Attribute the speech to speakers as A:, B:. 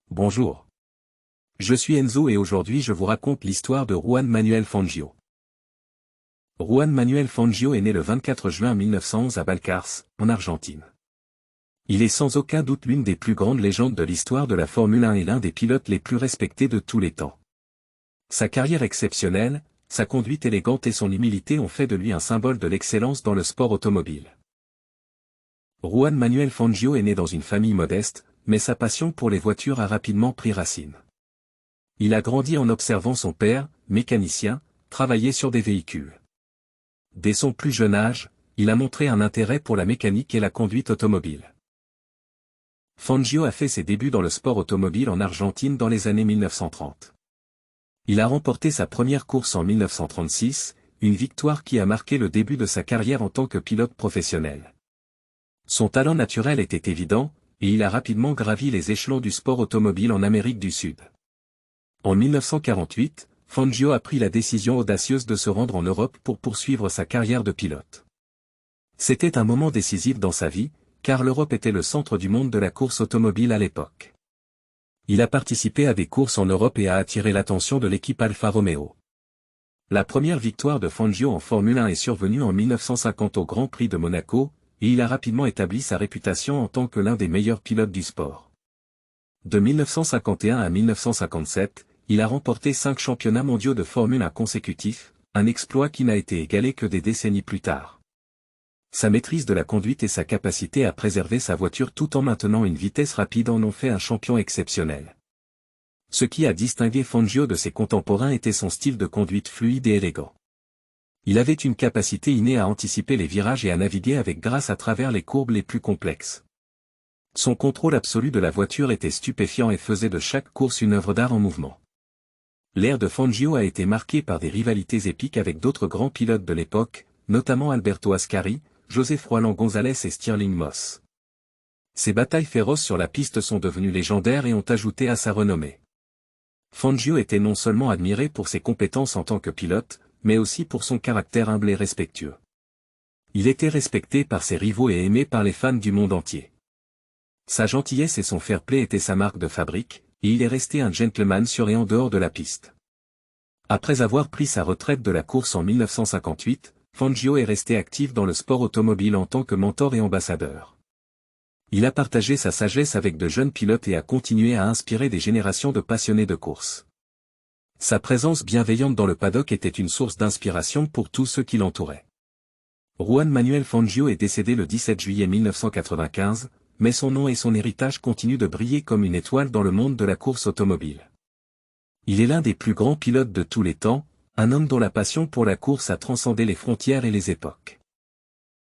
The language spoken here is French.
A: Bonjour. Je suis Enzo et aujourd'hui je vous raconte l'histoire de Juan Manuel Fangio. Juan Manuel Fangio est né le 24 juin 1911 à Balcarce, en Argentine. Il est sans aucun doute l'une des plus grandes légendes de l'histoire de la Formule 1 et l'un des pilotes les plus respectés de tous les temps. Sa carrière exceptionnelle, sa conduite élégante et son humilité ont fait de lui un symbole de l'excellence dans le sport automobile. Juan Manuel Fangio est né dans une famille modeste, mais sa passion pour les voitures a rapidement pris racine. Il a grandi en observant son père, mécanicien, travailler sur des véhicules. Dès son plus jeune âge, il a montré un intérêt pour la mécanique et la conduite automobile. Fangio a fait ses débuts dans le sport automobile en Argentine dans les années 1930. Il a remporté sa première course en 1936, une victoire qui a marqué le début de sa carrière en tant que pilote professionnel. Son talent naturel était évident, et il a rapidement gravi les échelons du sport automobile en Amérique du Sud. En 1948, Fangio a pris la décision audacieuse de se rendre en Europe pour poursuivre sa carrière de pilote. C'était un moment décisif dans sa vie, car l'Europe était le centre du monde de la course automobile à l'époque. Il a participé à des courses en Europe et a attiré l'attention de l'équipe Alfa Romeo. La première victoire de Fangio en Formule 1 est survenue en 1950 au Grand Prix de Monaco, et il a rapidement établi sa réputation en tant que l'un des meilleurs pilotes du sport. De 1951 à 1957, il a remporté 5 championnats mondiaux de Formule 1 consécutifs, un exploit qui n'a été égalé que des décennies plus tard. Sa maîtrise de la conduite et sa capacité à préserver sa voiture tout en maintenant une vitesse rapide en ont fait un champion exceptionnel. Ce qui a distingué Fangio de ses contemporains était son style de conduite fluide et élégant. Il avait une capacité innée à anticiper les virages et à naviguer avec grâce à travers les courbes les plus complexes. Son contrôle absolu de la voiture était stupéfiant et faisait de chaque course une œuvre d'art en mouvement. L'ère de Fangio a été marquée par des rivalités épiques avec d'autres grands pilotes de l'époque, notamment Alberto Ascari, José Froilán González et Stirling Moss. Ces batailles féroces sur la piste sont devenues légendaires et ont ajouté à sa renommée. Fangio était non seulement admiré pour ses compétences en tant que pilote, mais aussi pour son caractère humble et respectueux. Il était respecté par ses rivaux et aimé par les fans du monde entier. Sa gentillesse et son fair-play étaient sa marque de fabrique, et il est resté un gentleman sur et en dehors de la piste. Après avoir pris sa retraite de la course en 1958, Fangio est resté actif dans le sport automobile en tant que mentor et ambassadeur. Il a partagé sa sagesse avec de jeunes pilotes et a continué à inspirer des générations de passionnés de course. Sa présence bienveillante dans le paddock était une source d'inspiration pour tous ceux qui l'entouraient. Juan Manuel Fangio est décédé le 17 juillet 1995, mais son nom et son héritage continuent de briller comme une étoile dans le monde de la course automobile. Il est l'un des plus grands pilotes de tous les temps, un homme dont la passion pour la course a transcendé les frontières et les époques.